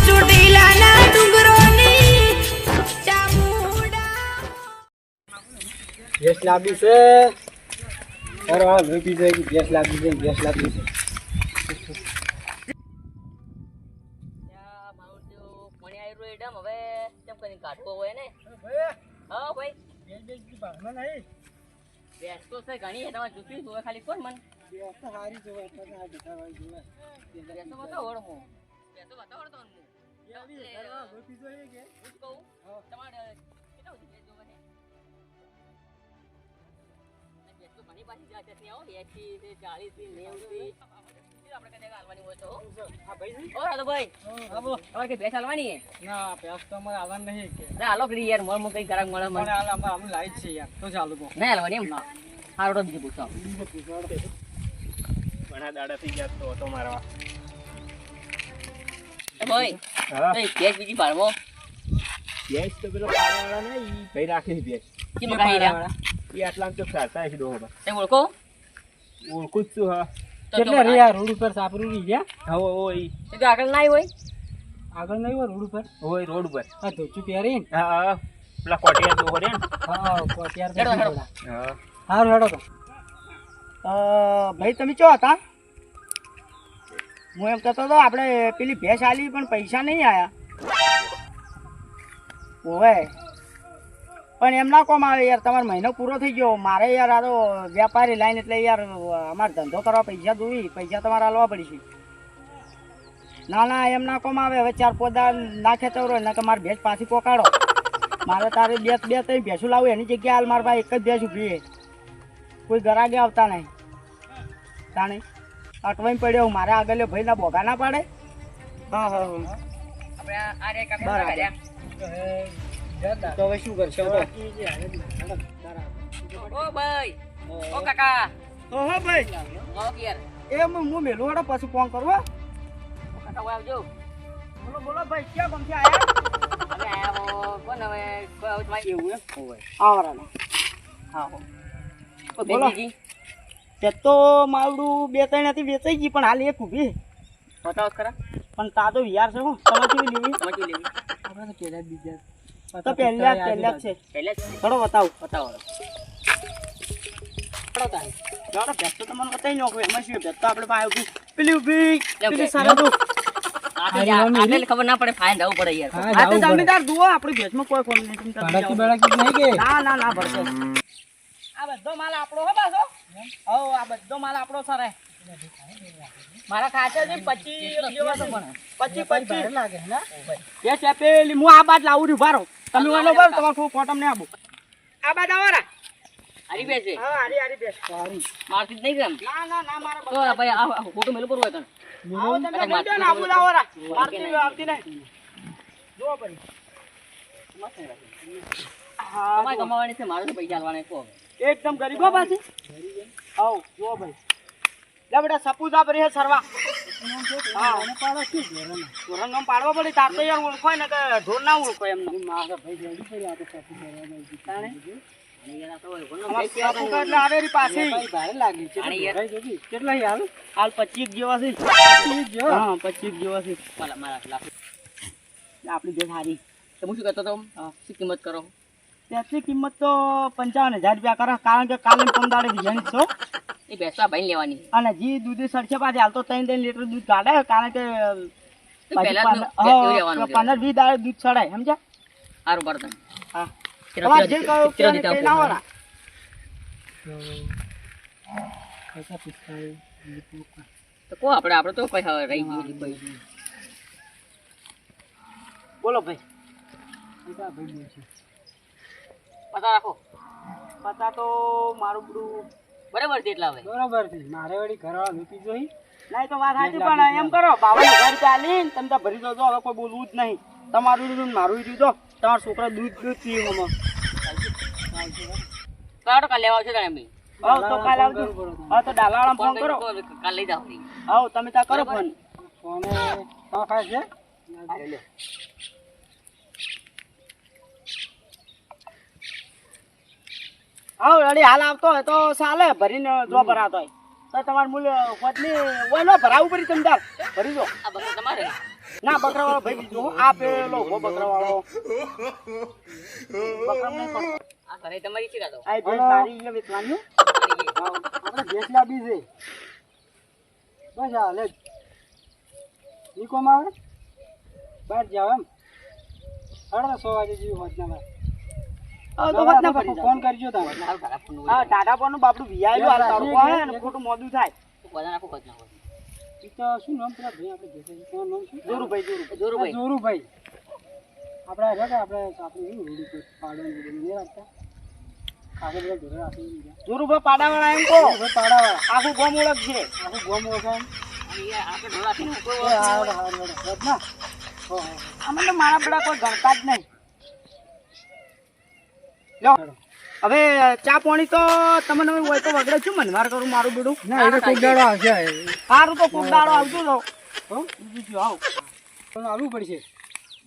ચોટીલાના ડુંગરોની Chamunda gas લાગી છે અરે ભેગી જાય ગેસ લાગી છે ગેસ લાગી છે હવે કેમ કરીને કાઢવો હોય ને હા ભાઈ ભેંસ તો છે ઘણી તમારે જોતી હોય ખાલી કોણ મન સારી જોવે ભેંસો બતાવો હું ભેંસો બતાવો તો હું કહું તમારે કેટલા સુધી ભેંસ જોવે છે ભેંસો ઘણી પાછી જાત જાતની આવો 80 થી 40 થી 90 થી આપણે કદાચ હાલવાની હોય તો હા ભાઈ ઓ રાધો ભાઈ આવો હવે કે ભેંસ હાલવાની હે ના ભેંસ તો અમારે આવવાનું નહીં કે ના હાલો કરી યાર મોર કઈ કરાક મળે મને હાલ અમે લાઈટ છે યાર તો ચાલુ કો ના હાલવાની એમ હારો તો બીજું પૂછો ઘણા દાડા થઈ ગયા તો મારવા ભાઈ હા ભેંસ બીજી પાડવો ભેંસ તો પેલો પાડવાળા ને ઈ ભાઈ રાખી ભેંસ કેમ કાઈ રહ્યા ઈ આટલા તો સાતા છે દોહો તે ઓળખો ઓળખું જ છું હા તો કેટલા રે યાર રોડ ઉપર સાપરું રહી ગયા હવે ઓય તે તો આગળ નાઈ હોય આગળ નહીં હોય રોડ ઉપર ઓય રોડ ઉપર આ ધોચું પહેરીને હા પેલા કોટિયા દોહો રે હા કોટિયા હેડો હા હારું હેડો તો ભાઈ તમે ચો હતા હું એમ કહેતો હતો આપણે પેલી ભેંસ આલી પણ પૈસા નહીં આયા ઓવે પણ એમ ના કોમ આવે યાર તમારો મહિનો પૂરો થઈ ગયો મારે યાર આ તો વેપારી લાઈન એટલે યાર અમારે ધંધો કરવા પૈસા જોવી પૈસા તમારે આલવા પડશે ના ના એમ ના કોમ આવે હવે 4-5 દાળ નાખે તો ને કે મારે ભેંસ પાછી પોકાડો મારે તારે બે ત્રણ ભેંસું લાવું એની જગ્યાએ હાલ મારા ભાઈ એક જ ભેંસ ઉભી કોઈ ગરાગે આવતા નહીં તાણી અટવાઈ પડ્યો મારે આગળ ભાઈ ના બોગા ના પાડે હા હા આપણે આ રે કાકા તો હવે શું કરશો ઓ ભાઈ ઓ કાકા તો હો ભાઈ ઓ યાર એ હું મેલું વાળો પછી ફોન કરવા કાકા ઓય આવજો બોલો બોલો ભાઈ ક્યાં ગમથી આયા અમે આયા હો કોણ હવે કોઈ આવું ભાઈ એવું એમ આવરાના હા હો બોલો બોલો. તે તો માવડું 2-3 હતી વેચાઈ ગઈ પણ હાલ એક ઊભી બતાવો ખરા પણ તા તો વિયાર છે હું તમારે કેવી લેવી સમજી લેવી આપણે તો પહેલા બીજા તો પહેલા જ છે પહેલા જ ચલો બતાવું બતાવો ચાલો ભેંસ તો તમને બતાવી નાખો એમાં શું ભેંસ તો આપણે પાસે ઊભી પેલી ઊભી પેલી સરહદ આગળ ખબર ના પડે ફાઈન જવું પડે યાર આ તો જમીનદાર જુઓ આપણી ભેંસમાં કોઈ કોમ નહીં ના ના ના ભરશે આ બધો માલ આપણો હો પાછો હો આ બધો માલ આપણો સરે મારા ખાતે છે 25 જેવા તો પણ 25 લાગે ને એ છે પેલી હું આ બાદ લાવું છું ભારો તમે વાલો બર તમાર કોઈ કોટમ ને આબુ આ બાદ આવરા હારી બેસે હા હારી બેસ મારતી જ નહીં ગમ ના ના ના મારા તો ભાઈ આ ફોટો મેલું પર હોય તને આવો તમે લઈ જાઓ ને આબુ લાવરા મારતી આવતી નહીં જો પડી હા કમાઈ કમાવાની છે મારે તો પૈસા આલવાના કો એકદમ ગરીબ હો પાછી આવ જો ભાઈ લે બેટા સપૂજા પર હે સરવા હા અને પાડો શું ધોરંગમ પાડવો પડે તાર તો યાર ઓળખોય ને કે ઢોર ના ઓળખોય એમ મારા ભાઈ રેડી કરી આ તો સપૂ કરવા જાય તાણે એટલે આવેરી પાછી ભારે લાગી છે કેટલા હાલ હાલ 25 જેવા છે 25 જેવા હા 25 જેવા છે મારા આપણી બે સારી તો હું શું કહેતો તો શું કિંમત કરો ત્યાંથી કિંમત તો 55,000 રૂપિયા કરે કારણ કે કાલે પંદાડે વિજન છો એ બેસવા ભાઈ લેવાની અને જી દૂધ સરશે પાછી હાલ તો 3 લીટર દૂધ કાઢે કારણ કે પહેલા 15-20 દાડે દૂધ ચડાય સમજ્યા સારું બરતન હા તમારે જે કહો કે ના વાળા તો કો આપણે તો કઈ હવે રહી ગયું કોઈ બોલો ભાઈ પતા રાખો પતા તો મારું બધું બરાબર છે એટલા હવે બરાબર છે મારે વળી ઘરવાળા લૂટી જોઈ નહીં તો વાત સાચી પણ એમ કરો 52,000 રૂપિયા આલીને તમે તો ભરી દો હવે કોઈ બોલવું જ નહીં તમારું રહ્યું મારું રહ્યું તો તમારા છોકરા દૂધ પીવું આમાં કાઢો કાલે લેવા આવશે તારે એમ હા તો કાલે આવજો હા તો ડાલાવાળા ફોન કરો કાલ લઈ જાવ હા તમે ત્યાં કરો ફોન ફોને ખાય છે હા રેડી હાલ આવતો હોય તો ચાલે ભરીને જો ભરાતો હોય તો તમારે મૂલ્ય કોટની ઓય નો ભરાવું પડી તમે તાર ભરી દો. આ બકરો તમારે ના બકરાવાળો ભાઈ બીજો હો. આ પેલો ઉભો બકરાવાળો બકરા નહીં પડતો. આ ઘરે તમારી છે કાં તો આ ભેંસ મારી એટલે વેચવાની હો. આપણે ભેંસ લાવી છે બસ હાલે જ નીકોમ આવે બહાર જાવ એમ 6:30 વાગે જેવી હોજના હા, તો વાત ના પડી જાય. ફોન કરજો તમે સારું ખરાબ ફોન હા ટાટા પરનું બાપડું વિયાયેલું હાલ તડકો આવે ને ખોટું મોડું થાય. બધા નાખો ખત નાખો ઈ તો શું નામ પેલા ભાઈ આપણે ભેંસ તમારું નામ શું જોરુભાઈ જોરુભાઈ જોરુભાઈ આપણે રહ્યા આપણે આપણે રૂડી પર પાડવાનું નહીં રાખતા આગળ બધા ઘરે આપી જોરુભાઈ પાડાવાળા એમ કહો. પાડાવાળા આખું ગોમ ઓળખશે. આખું ગોમ ઓળખાય અને યાર આપણે ઢોળા છે ને કોઈ એ હાર હાર હાર ના આમાં તો મારા પેલા કોઈ ગણતા જ નહીં. લો હવે ચા પાણી તો તમને હોય તો વગડે છું મનવાર કરું મારું બેડું. ના એટલે કોઈ દાડો આવશે સારું તો ખૂબ દાડો આવજો તો હો બીજું શું આવ. પણ આવવું પડશે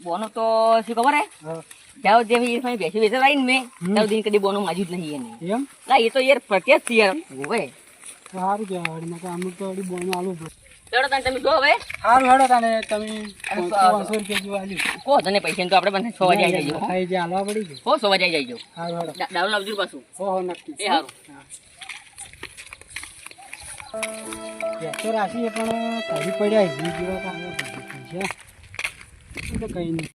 બોનો તો શું ખબર હે હા જાઓ જે બેસી બેસી લાવીને મેં ત્યાં સુધી કદી બોનો માજ્યું જ નહીં એને એમ ના એ તો યાર પ્રત્યેક છે યાર હોવે સારું કહેવાય મેં અમુક તો વળી બોનું આલવું પડે ચડો તને તમે જો હવે સારું હેડો તાને તમે અને 500 રૂપિયા જેવું આલ્યું કહો તને પૈસા તો આપણે બંને 100 વાગે આવી જજો ખાઈ જે હાલવા પડી ગયું હો 100 વાગે આવી જજો સારું હેડો દારૂ લાવજો પાછું હો નક્કી એ સારું તો રાશિ પણ તારી પડ્યા જેવા કામ છે તો કઈ નહીં